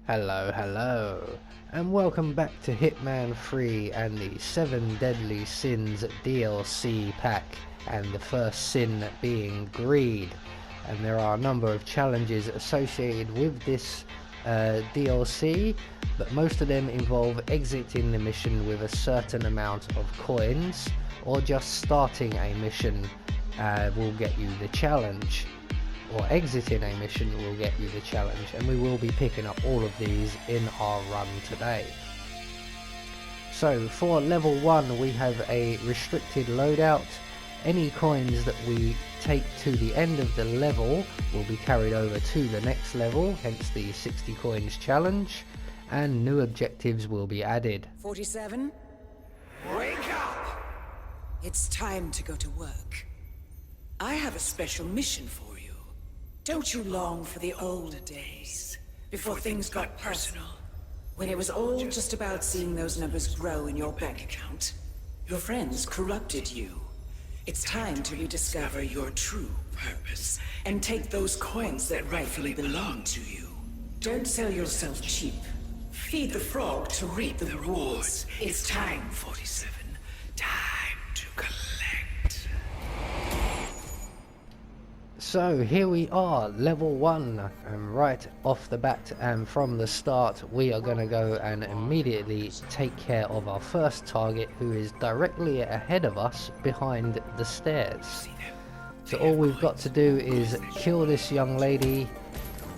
Hello, and welcome back to Hitman 3 and the 7 Deadly Sins DLC pack, and the first sin being greed. And there are a number of challenges associated with this DLC, but most of them involve exiting the mission with a certain amount of coins, or just starting a mission will get you the challenge. Or exiting a mission will get you the challenge, and we will be picking up all of these in our run today. So for level 1 we have a restricted loadout. Any coins that we take to the end of the level will be carried over to the next level, hence the 60 coins challenge, and new objectives will be added. 47? Wake up! It's time to go to work. I have a special mission for you. Don't you long for the old days, before things got personal? When it was all just about seeing those numbers grow in your bank account? Your friends corrupted you. It's time to rediscover your true purpose, and take those coins that rightfully belong to you. Don't sell yourself cheap. Feed the frog to reap the rewards. It's time, 47. Time to collect. So here we are, level 1, and right off the bat and from the start we are going to go and immediately take care of our first target, who is directly ahead of us behind the stairs. So all we've got to do is kill this young lady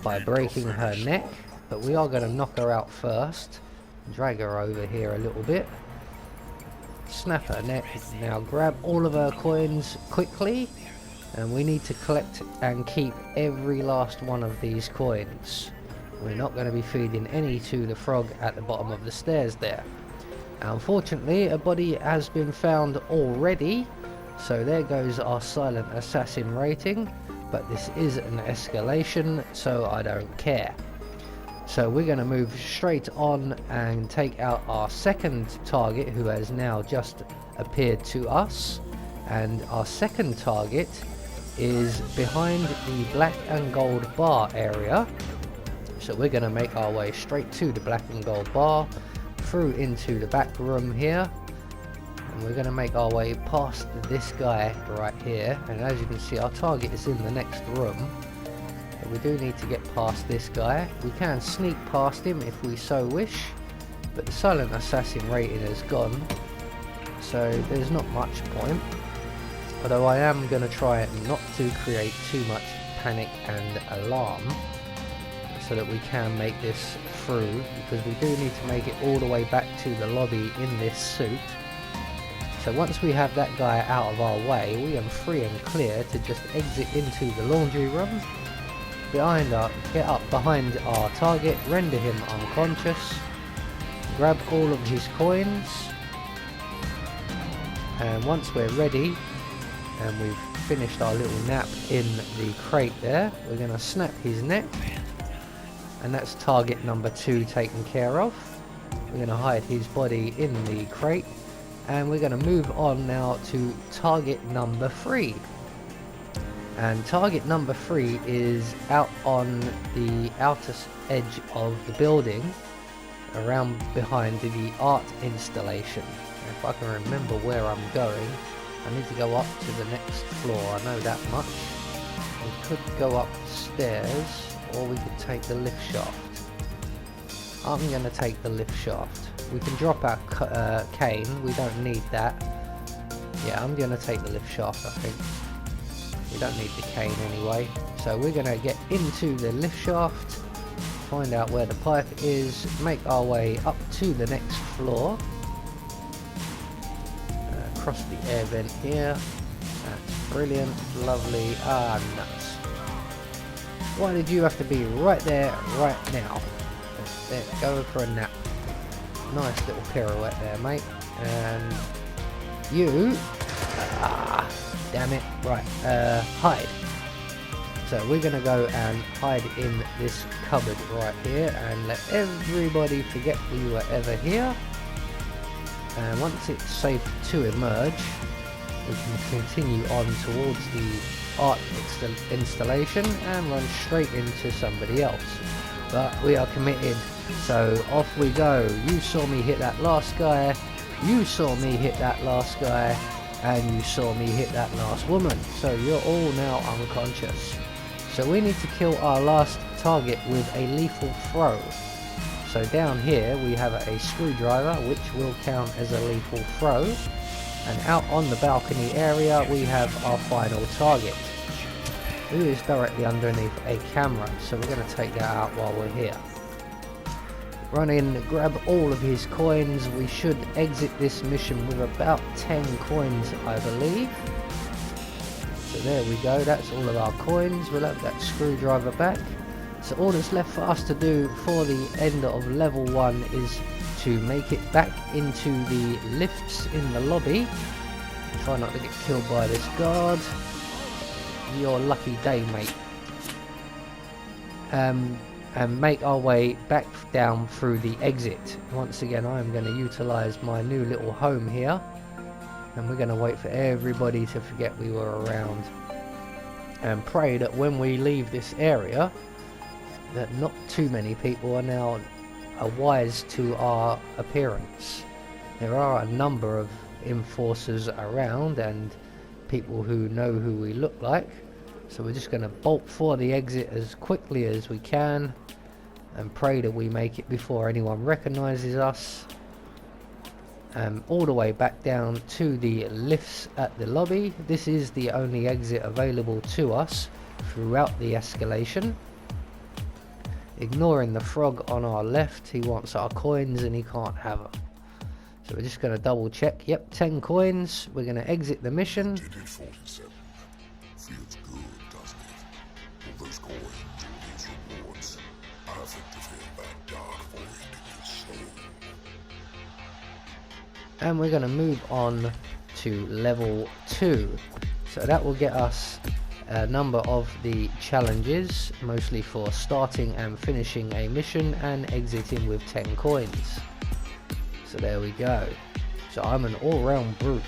by breaking her neck, but we are going to knock her out first. Drag her over here a little bit, snap her neck. Now grab all of her coins quickly, and we need to collect and keep every last one of these coins. We're not going to be feeding any to the frog at the bottom of the stairs there. Unfortunately, a body has been found already, so there goes our silent assassin rating, but this is an escalation, so I don't care. So we're going to move straight on and take out our second target, who has now just appeared to us, and our second target is behind the black and gold bar area. So we're going to make our way straight to the black and gold bar, through into the back room here, and we're going to make our way past this guy right here. And as you can see, our target is in the next room, but we do need to get past this guy. We can sneak past him if we so wish, but the silent assassin rating has gone, so there's not much point. Although I am going to try not to create too much panic and alarm, so that we can make this through, because we do need to make it all the way back to the lobby in this suit. So once we have that guy out of our way, we are free and clear to just exit into the laundry room, get up behind our target, render him unconscious, grab all of his coins, and once we're ready and we've finished our little nap in the crate there, we're going to snap his neck, and that's target number 2 taken care of. We're going to hide his body in the crate, and we're going to move on now to target number 3. And target number 3 is out on the outer edge of the building, around behind the art installation. If I can remember where I'm going, I need to go up to the next floor, I know that much. We could go upstairs, or we could take the lift shaft. I'm going to take the lift shaft. We can drop our cane, we don't need that. Yeah, I'm going to take the lift shaft, I think. We don't need the cane anyway. So we're going to get into the lift shaft, find out where the pipe is, make our way up to the next floor. Across the air vent here. That's brilliant, lovely. Ah, nuts. Why did you have to be right there, right now? There, go for a nap. Nice little pirouette there, mate. And you... Ah, damn it. Right, hide. So we're going to go and hide in this cupboard right here, and let everybody forget we were ever here. And once it's safe to emerge, we can continue on towards the art installation and run straight into somebody else. But we are committed So off we go. You saw me hit that last guy, you saw me hit that last guy, and you saw me hit that last woman. So you're all now unconscious. So we need to kill our last target with a lethal throw. So down here we have a screwdriver, which will count as a lethal throw. And out on the balcony area we have our final target, who is directly underneath a camera. So we're going to take that out while we're here. Run in, grab all of his coins. We should exit this mission with about 10 coins, I believe. So there we go, that's all of our coins. We'll have that screwdriver back. So all that's left for us to do for the end of level 1 is to make it back into the lifts in the lobby. Try not to get killed by this guard. Your lucky day, mate. And make our way back down through the exit. Once again, I am going to utilize my new little home here, and we're going to wait for everybody to forget we were around, and pray that when we leave this area that not too many people are now wise to our appearance. There are a number of enforcers around and people who know who we look like. So we're just going to bolt for the exit as quickly as we can and pray that we make it before anyone recognizes us. All the way back down to the lifts at the lobby. This is the only exit available to us throughout the escalation. Ignoring the frog on our left, he wants our coins and he can't have them. So we're just going to double check. Yep, 10 coins. We're going to exit the mission. Feels good, doesn't it? All those coins, all these rewards. Perfect to feel that dark void in your soul. And we're going to move on to level 2. So that will get us a number of the challenges, mostly for starting and finishing a mission and exiting with 10 coins. So there we go. So I'm an all-round brute.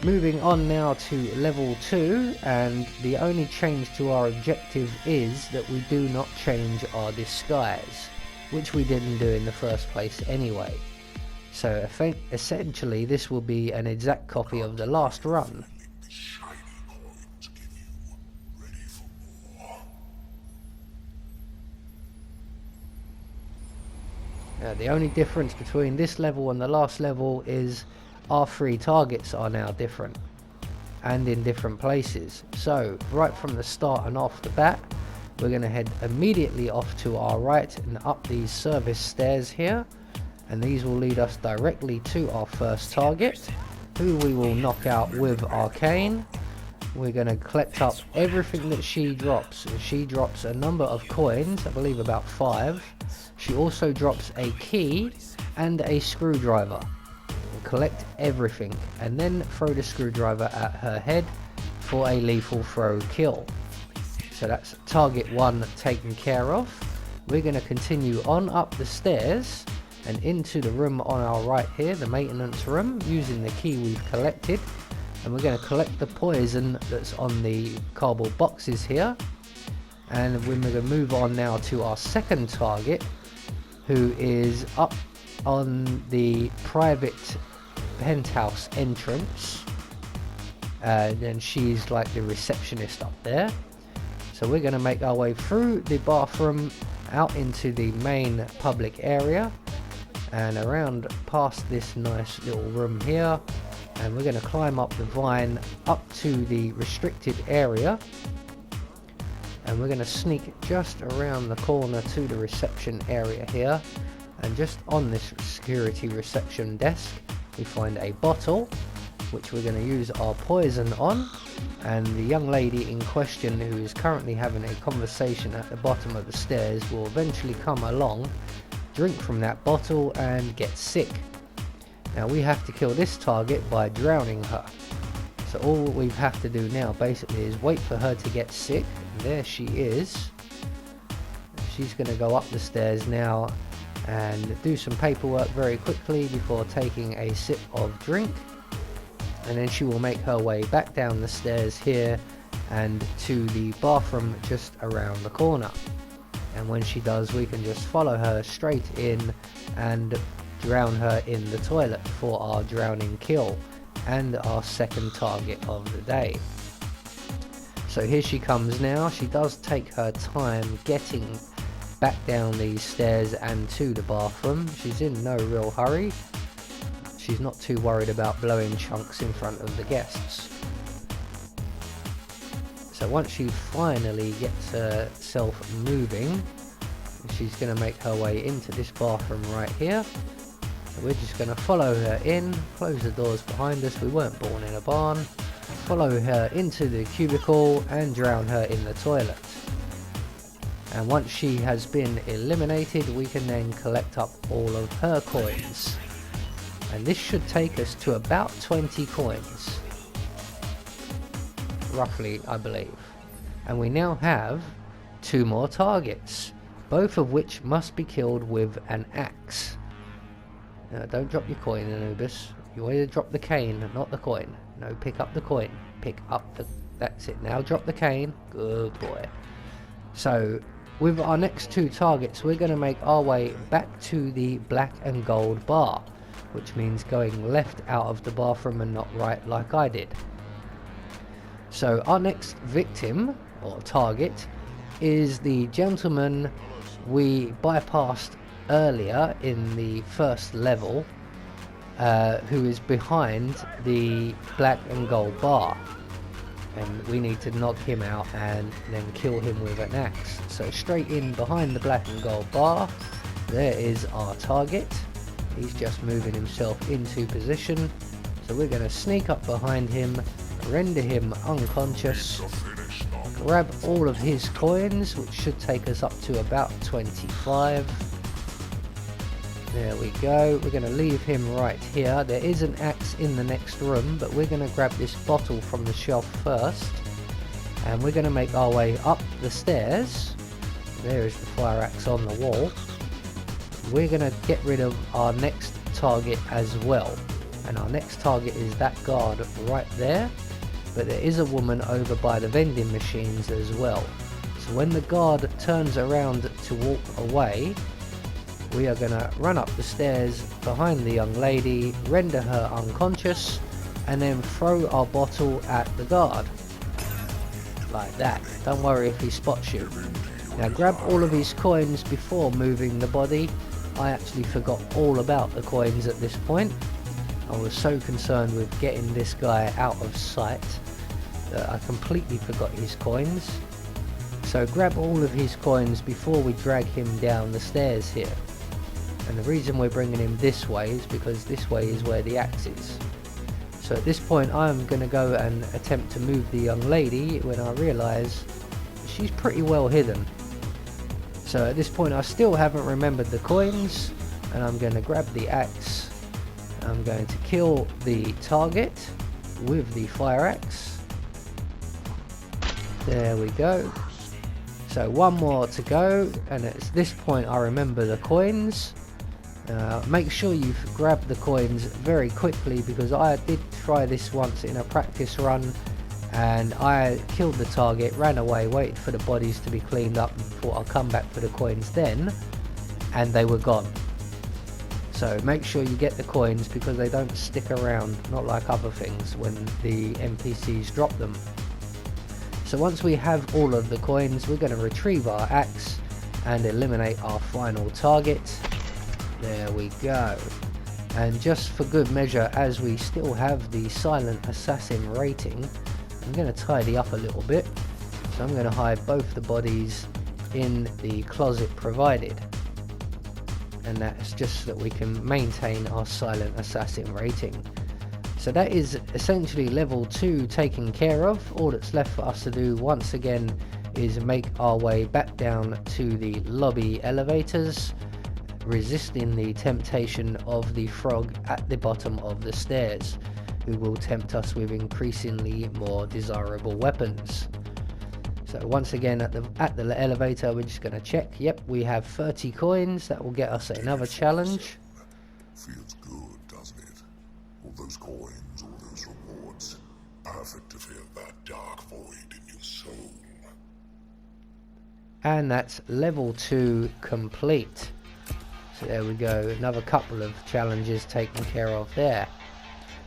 Moving on now to level 2, and the only change to our objective is that we do not change our disguise, which we didn't do in the first place anyway. So essentially this will be an exact copy of the last run. Shiny coins give you ready for more. The only difference between this level and the last level is our 3 targets are now different and in different places. So right from the start and off the bat, we're going to head immediately off to our right and up these service stairs here, and these will lead us directly to our first target, who we will knock out with arcane. We're going to collect up everything that she drops. She drops a number of coins, I believe about 5. She also drops a key and a screwdriver. Collect everything and then throw the screwdriver at her head for a lethal throw kill. So that's target 1 taken care of. We're going to continue on up the stairs and into the room on our right here, the maintenance room, using the key we've collected, and we're going to collect the poison that's on the cardboard boxes here. And we're going to move on now to our second target, who is up on the private penthouse entrance, and she's like the receptionist up there. So we're going to make our way through the bathroom out into the main public area and around past this nice little room here, and we're going to climb up the vine up to the restricted area, and we're going to sneak just around the corner to the reception area here. And just on this security reception desk we find a bottle which we're going to use our poison on, and the young lady in question, who is currently having a conversation at the bottom of the stairs, will eventually come along, drink from that bottle and get sick. Now we have to kill this target by drowning her. So all we have to do now basically is wait for her to get sick. And there she is. She's going to go up the stairs now and do some paperwork very quickly before taking a sip of drink, and then she will make her way back down the stairs here and to the bathroom just around the corner. and when she does, we can just follow her straight in and drown her in the toilet for our drowning kill and our second target of the day. So here she comes now. She does take her time getting back down these stairs and to the bathroom. She's in no real hurry. She's not too worried about blowing chunks in front of the guests. So once she finally gets herself moving, she's going to make her way into this bathroom right here. So we're just going to follow her in, close the doors behind us. We weren't born in a barn. Follow her into the cubicle and drown her in the toilet. And once she has been eliminated, we can then collect up all of her coins. And this should take us to about 20 coins. Roughly, I believe. And we now have 2 more targets, both of which must be killed with an axe. Now, don't drop your coin, Anubis. You want to drop the cane, not the coin. No, pick up the coin. Pick up the... That's it. Now drop the cane. Good boy. So, with our next 2 targets, we're going to make our way back to the black and gold bar, which means going left out of the bathroom and not right like I did. So our next victim, or target, is the gentleman we bypassed earlier in the first level, who is behind the black and gold bar. And we need to knock him out and then kill him with an axe. So straight in behind the black and gold bar, there is our target. He's just moving himself into position. So we're going to sneak up behind him, render him unconscious, grab all of his coins, which should take us up to about 25. There we go. We're going to leave him right here. There is an axe in the next room, but we're going to grab this bottle from the shelf first. And we're going to make our way up the stairs. There is the fire axe on the wall. We're going to get rid of our next target as well. And our next target is that guard right there. But there is a woman over by the vending machines as well. So when the guard turns around to walk away, we are going to run up the stairs behind the young lady, render her unconscious, and then throw our bottle at the guard. Like that. Don't worry if he spots you. Now grab all of his coins before moving the body. I actually forgot all about the coins at this point. I was so concerned with getting this guy out of sight that I completely forgot his coins. So grab all of his coins before we drag him down the stairs here. And the reason we're bringing him this way is because this way is where the axe is. So at this point I'm going to go and attempt to move the young lady when I realise she's pretty well hidden. So at this point I still haven't remembered the coins, and I'm going to grab the axe. I'm going to kill the target with the fire axe. There we go. So one more to go, and at this point I remember the coins. Make sure you grab the coins very quickly, because I did try this once in a practice run and I killed the target, ran away, waited for the bodies to be cleaned up and thought I'll come back for the coins then, and they were gone. So make sure you get the coins because they don't stick around, not like other things when the NPCs drop them. So once we have all of the coins, we're going to retrieve our axe and eliminate our final target. There we go. And just for good measure, as we still have the silent assassin rating, I'm going to tidy up a little bit. So I'm going to hide both the bodies in the closet provided. And that's just so that we can maintain our silent assassin rating. So that is essentially level 2 taken care of. All that's left for us to do once again is make our way back down to the lobby elevators, resisting the temptation of the frog at the bottom of the stairs, who will tempt us with increasingly more desirable weapons. So once again at the elevator, we're just going to check. Yep, we have 30 coins. That will get us another challenge. Feels good, doesn't it? All those coins, all those rewards. Perfect to feel that dark void in your soul. And that's level 2 complete. So there we go, another couple of challenges taken care of there.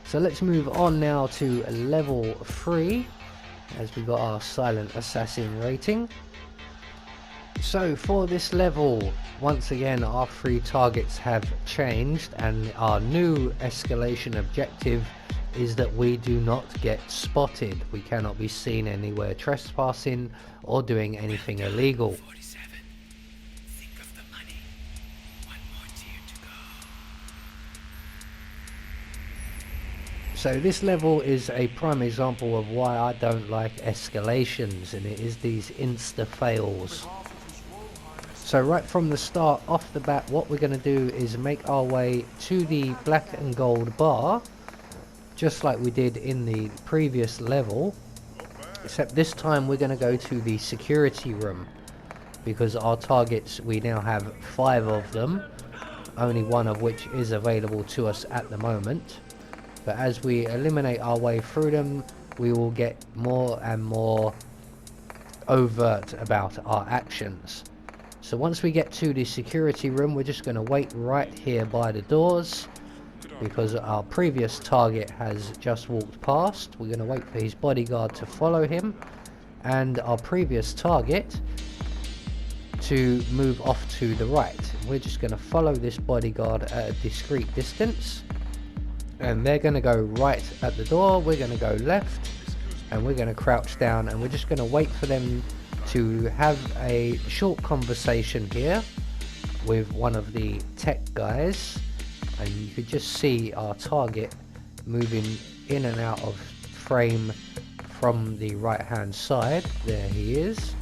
So let's move on now to level 3, as we got our silent assassin rating. So for this level, once again our 3 targets have changed, and our new escalation objective is that we do not get spotted. We cannot be seen anywhere trespassing or doing anything illegal. 47. Think of the money. One more tier to go. So this level is a prime example of why I don't like escalations, and it is these insta fails. So right from the start, off the bat, what we're going to do is make our way to the black and gold bar, just like we did in the previous level, except this time we're going to go to the security room, because our targets, we now have 5 of them, only 1 of which is available to us at the moment. But as we eliminate our way through them, we will get more and more overt about our actions. So once we get to the security room, we're just going to wait right here by the doors, because our previous target has just walked past. We're going to wait for his bodyguard to follow him, and our previous target to move off to the right. We're just going to follow this bodyguard at a discreet distance, and they're going to go right at the door. We're going to go left, and we're going to crouch down, and we're just going to wait for them to have a short conversation here with one of the tech guys. And you could just see our target moving in and out of frame from the right hand side. There he is.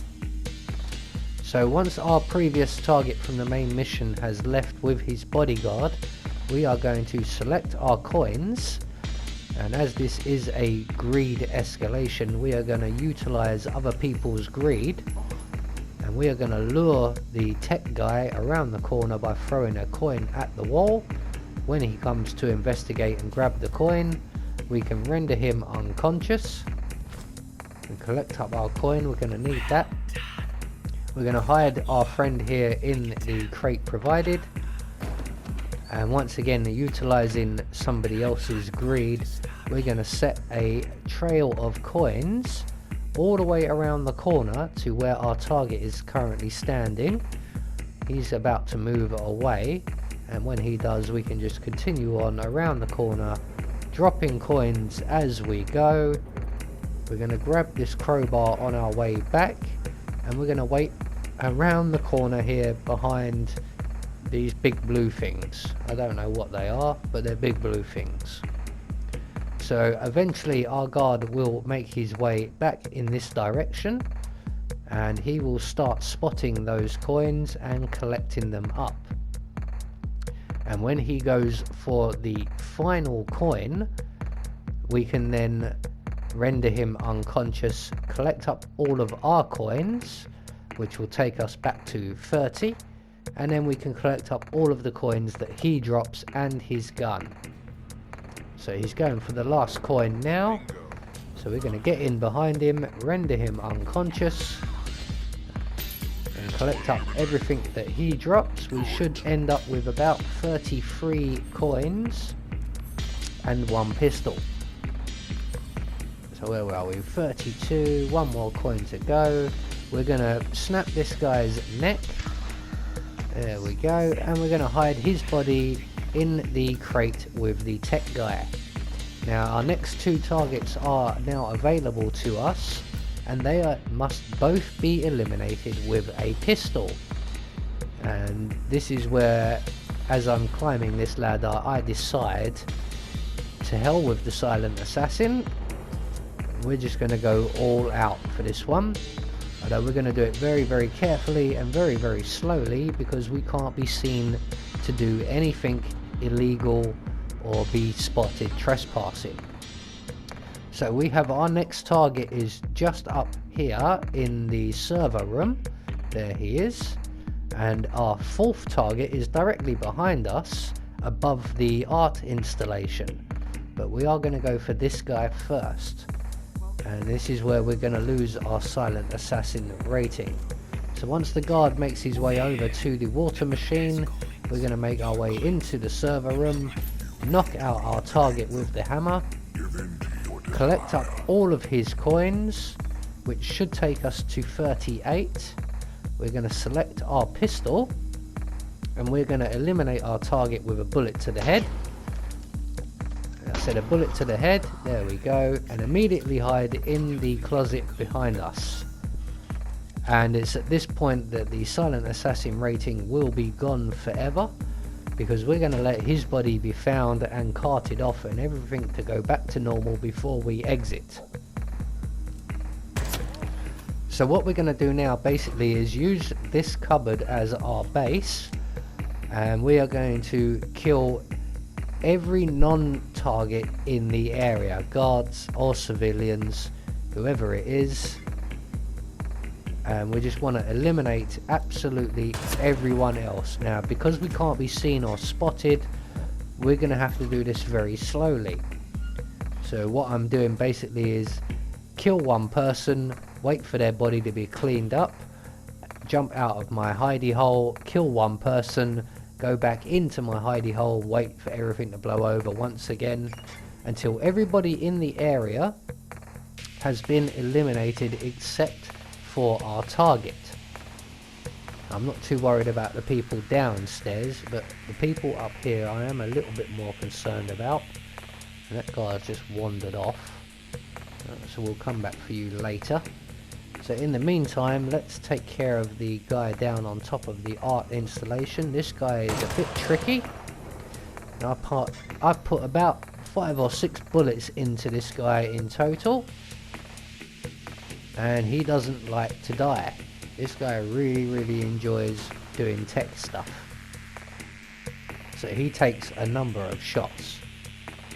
So once our previous target from the main mission has left with his bodyguard, we are going to select our coins, and as this is a greed escalation, we are going to utilize other people's greed, and we are going to lure the tech guy around the corner by throwing a coin at the wall. When he comes to investigate and grab the coin, we can render him unconscious and collect up our coin. We're going to need that. We're going to hide our friend here in the crate provided, and once again, utilizing somebody else's greed, we're going to set a trail of coins all the way around the corner to where our target is currently standing. He's about to move away, and when he does, we can just continue on around the corner, dropping coins as we go. We're going to grab this crowbar on our way back, and we're going to wait around the corner here behind these big blue things. I don't know what they are, but they're big blue things. So eventually our guard will make his way back in this direction, and he will start spotting those coins and collecting them up. And when he goes for the final coin, we can then render him unconscious, collect up all of our coins, which will take us back to 30, and then we can collect up all of the coins that he drops and his gun. So he's going for the last coin now, so we're going to get in behind him, render him unconscious, and collect up everything that he drops. We should end up with about 33 coins and 1 pistol. So where are we? 32, 1 more coin to go. We're going to snap this guy's neck. There we go. And we're going to hide his body in the crate with the tech guy. Now our next 2 targets are now available to us, and they must both be eliminated with a pistol. And this is where, as I'm climbing this ladder, I decide to hell with the silent assassin. We're just going to go all out for this one. Although we're going to do it very, very carefully and very, very slowly, because we can't be seen to do anything illegal or be spotted trespassing. So we have our next target is just up here in the server room. There he is. And our 4th target is directly behind us above the art installation. But we are going to go for this guy first. And this is where we're going to lose our silent assassin rating. So once the guard makes his way over to the water machine, we're going to make our way into the server room, knock out our target with the hammer, collect up all of his coins, which should take us to 38. We're going to select our pistol, and we're going to eliminate our target with a bullet to the head. I said a bullet to the head, there we go, and immediately hide in the closet behind us. And it's at this point that the silent assassin rating will be gone forever, because we're going to let his body be found and carted off and everything to go back to normal before we exit. So what we're going to do now basically is use this cupboard as our base, and we are going to kill every non-target in the area, guards or civilians, whoever it is, and we just want to eliminate absolutely everyone else. Now, because we can't be seen or spotted, we're going to have to do this very slowly. So what I'm doing basically is kill one person, wait for their body to be cleaned up, jump out of my hidey hole, kill one person, go back into my hidey hole, wait for everything to blow over once again until everybody in the area has been eliminated except for our target. I'm not too worried about the people downstairs, but the people up here I am a little bit more concerned about. And that guy's just wandered off, so we'll come back for you later. So in the meantime, let's take care of the guy down on top of the art installation. This guy is a bit tricky. And I put about 5 or 6 bullets into this guy in total, and he doesn't like to die. This guy really enjoys doing tech stuff, so he takes a number of shots.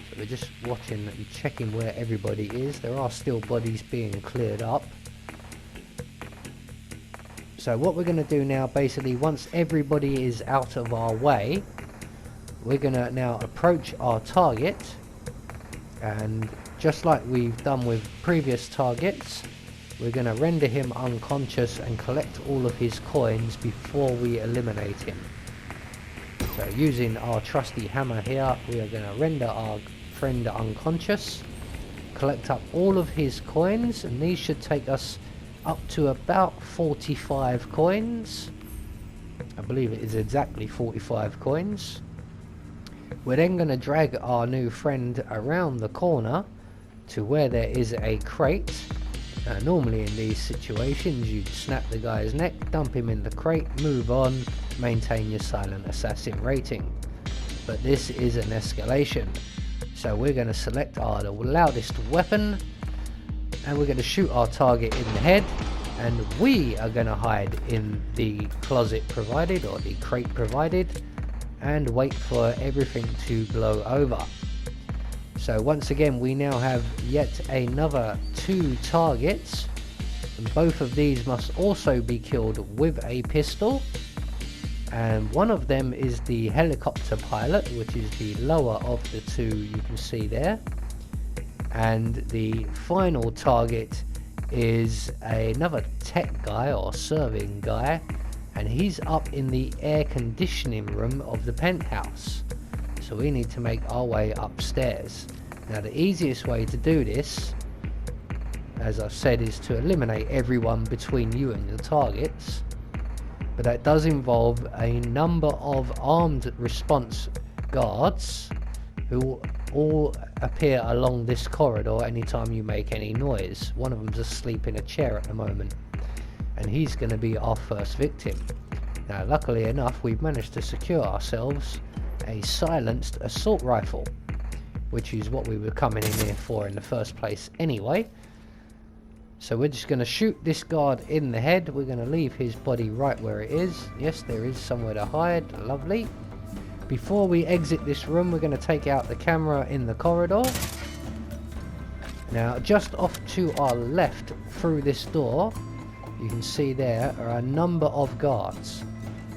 So we're just watching and checking where everybody is. There are still bodies being cleared up. So what we're going to do now, basically, once everybody is out of our way, we're going to now approach our target, and just like we've done with previous targets, we're going to render him unconscious and collect all of his coins before we eliminate him. So using our trusty hammer here, we are going to render our friend unconscious, collect up all of his coins, and these should take us up to about 45 coins. I believe it is exactly 45 coins. We're then going to drag our new friend around the corner to where there is a crate. Normally in these situations you'd snap the guy's neck, dump him in the crate, move on, maintain your silent assassin rating. But this is an escalation, so we're going to select our loudest weapon, and we're going to shoot our target in the head, and we are going to hide in the closet provided, or the crate provided, and wait for everything to blow over. So once again, we now have yet another 2 targets, and both of these must also be killed with a pistol, and one of them is the helicopter pilot, which is the lower of the 2 you can see there. And the final target is another tech guy or serving guy, and he's up in the air conditioning room of the penthouse. So we need to make our way upstairs. Now the easiest way to do this, as I've said, is to eliminate everyone between you and the targets, but that does involve a number of armed response guards who all appear along this corridor anytime you make any noise. One of them's asleep in a chair at the moment, and he's going to be our first victim. Now luckily enough, we've managed to secure ourselves a silenced assault rifle, which is what we were coming in here for in the first place anyway. So we're just going to shoot this guard in the head. We're going to leave his body right where it is. Yes, there is somewhere to hide. Lovely. Before we exit this room, we're going to take out the camera in the corridor. Now, just off to our left through this door, you can see there are a number of guards,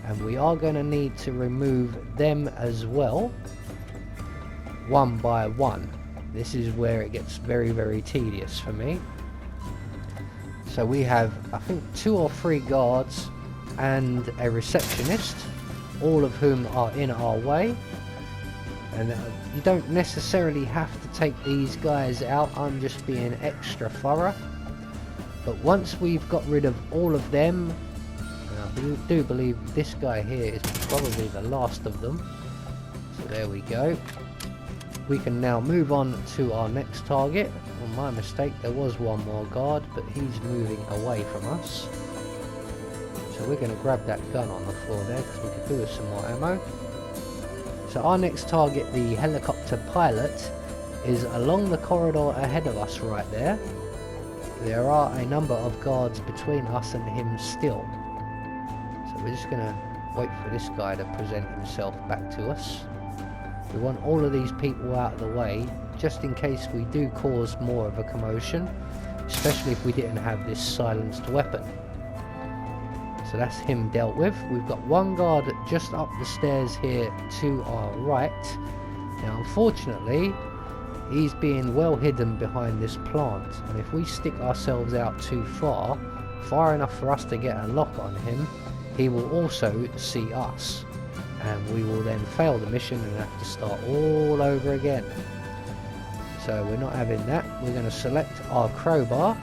and we are going to need to remove them as well, one by one. This is where it gets very tedious for me. So we have, I think, 2 or 3 guards and a receptionist, all of whom are in our way. And you don't necessarily have to take these guys out, I'm just being extra thorough. But once we've got rid of all of them, and I do believe this guy here is probably the last of them. So there we go. We can now move on to our next target. Well, my mistake, there was one more guard, but he's moving away from us. So we're going to grab that gun on the floor there, because we could do with some more ammo. So our next target, the helicopter pilot, is along the corridor ahead of us right there. There are a number of guards between us and him still. So we're just going to wait for this guy to present himself back to us. We want all of these people out of the way, just in case we do cause more of a commotion, especially if we didn't have this silenced weapon. So that's him dealt with. We've got one guard just up the stairs here to our right. Now unfortunately, he's being well hidden behind this plant, and if we stick ourselves out too far enough for us to get a lock on him, he will also see us, and we will then fail the mission and have to start all over again. So we're not having that. We're going to select our crowbar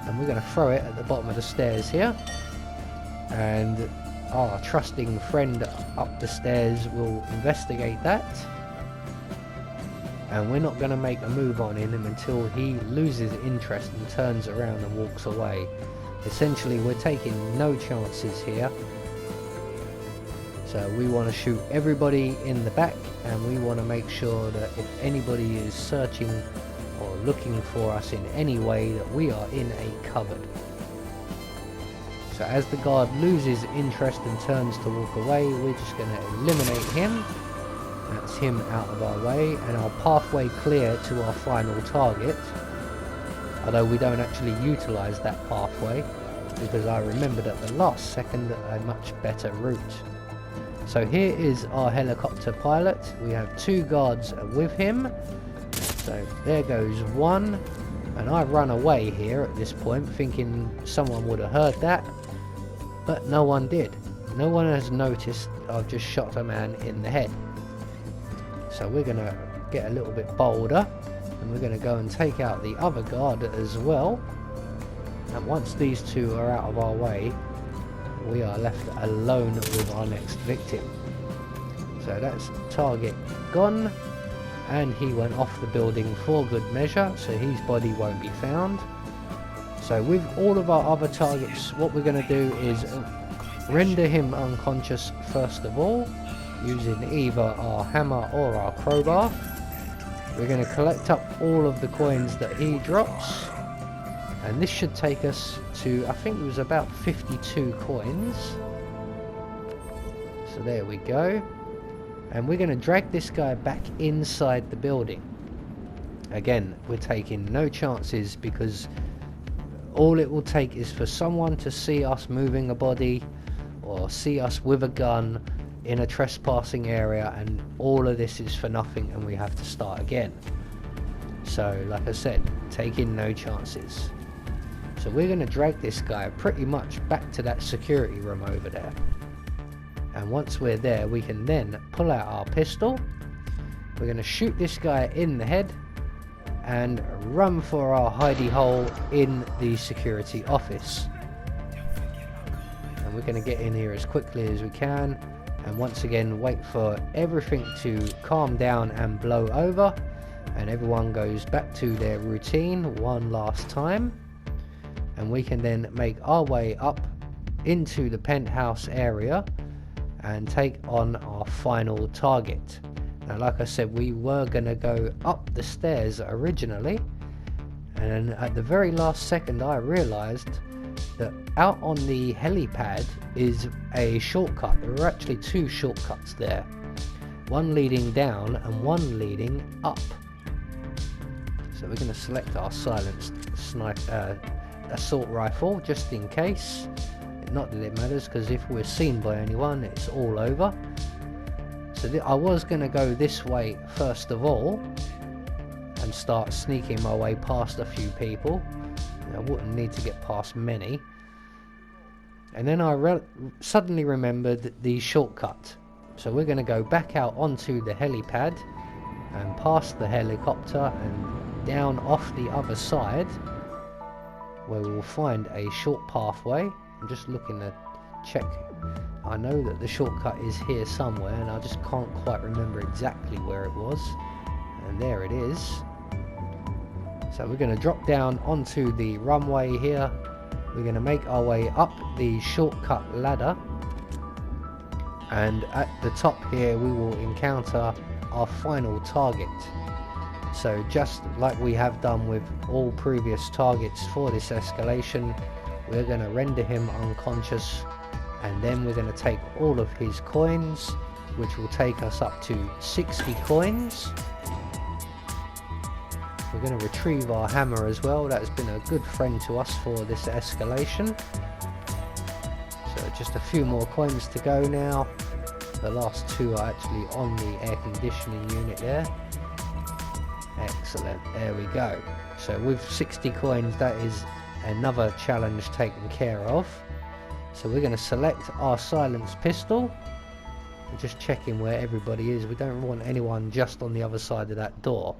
and we're going to throw it at the bottom of the stairs here, and our trusting friend up the stairs will investigate that. And we're not going to make a move on him until he loses interest and turns around and walks away. Essentially, we're taking no chances here. So we want to shoot everybody in the back, and we want to make sure that if anybody is searching or looking for us in any way, that we are in a cupboard. So as the guard loses interest and turns to walk away, we're just going to eliminate him. That's him out of our way, and our pathway clear to our final target. Although we don't actually utilise that pathway, because I remembered at the last second a much better route. So here is our helicopter pilot. We have two guards with him. So there goes one, and I run away here at this point thinking someone would have heard that, but no one did. No one has noticed I've just shot a man in the head. So we're going to get a little bit bolder, and we're going to go and take out the other guard as well. And once these two are out of our way, we are left alone with our next victim. So that's target gone, and he went off the building for good measure, so his body won't be found. So with all of our other targets, what we're going to do is render him unconscious first of all, using either our hammer or our crowbar. We're going to collect up all of the coins that he drops, and this should take us to, I think it was about 52 coins. So there we go. And we're going to drag this guy back inside the building. Again, we're taking no chances, because all it will take is for someone to see us moving a body or see us with a gun in a trespassing area, and all of this is for nothing, and we have to start again. So like I said, taking no chances. So we're going to drag this guy pretty much back to that security room over there, and once we're there, we can then pull out our pistol. We're going to shoot this guy in the head and run for our hidey hole in the security office. And we're going to get in here as quickly as we can, and once again wait for everything to calm down and blow over, and everyone goes back to their routine one last time, and we can then make our way up into the penthouse area and take on our final target. Now like I said, we were going to go up the stairs originally, and at the very last second I realised that out on the helipad is a shortcut. There are actually two shortcuts there, one leading down and one leading up. So we're going to select our silenced assault rifle just in case. Not that it matters, because if we're seen by anyone, it's all over. So I was going to go this way first of all and start sneaking my way past a few people. I wouldn't need to get past many. And then I suddenly remembered the shortcut. So we're going to go back out onto the helipad and past the helicopter and down off the other side, where we will find a short pathway. I'm just looking to check. I know that the shortcut is here somewhere, and I just can't quite remember exactly where it was. And there it is. So we're going to drop down onto the runway here. We're going to make our way up the shortcut ladder, and at the top here we will encounter our final target. So just like we have done with all previous targets for this escalation, we're going to render him unconscious, and then we're going to take all of his coins, which will take us up to 60 coins. We're going to retrieve our hammer as well. That has been a good friend to us for this escalation. So just a few more coins to go now. The last two are actually on the air conditioning unit there. Excellent, there we go. So with 60 coins, that is another challenge taken care of. So we're going to select our silenced pistol. We're just checking where everybody is. We don't want anyone just on the other side of that door.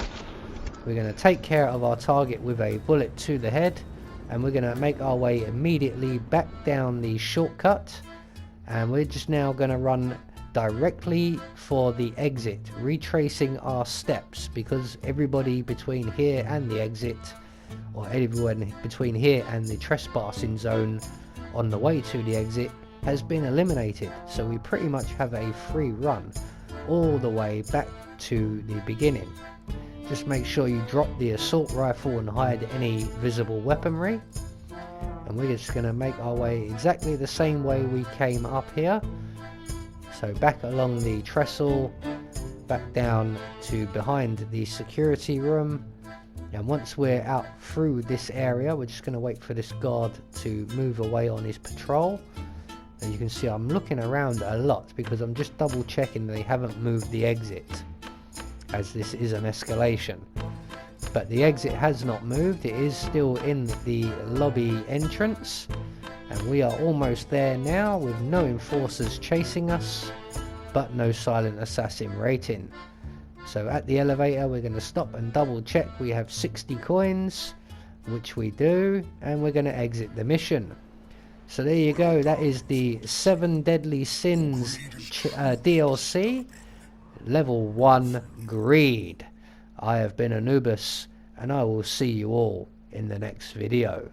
We're going to take care of our target with a bullet to the head, and we're going to make our way immediately back down the shortcut, and we're just now going to run directly for the exit, retracing our steps, because everybody between here and the exit, or everyone between here and the trespassing zone on the way to the exit, has been eliminated. So we pretty much have a free run all the way back to the beginning. Just make sure you drop the assault rifle and hide any visible weaponry, and we're just going to make our way exactly the same way we came up here. So back along the trestle, back down to behind the security room, and once we're out through this area, we're just going to wait for this guard to move away on his patrol. And you can see I'm looking around a lot because I'm just double checking they haven't moved the exit, as this is an escalation. But the exit has not moved, it is still in the lobby entrance, and we are almost there now with no enforcers chasing us, but no silent assassin rating. So at the elevator we're going to stop and double check we have 60 coins, which we do, and we're going to exit the mission. So there you go, that is the 7 Deadly Sins DLC, Level 1 Greed. I have been Anubis, and I will see you all in the next video.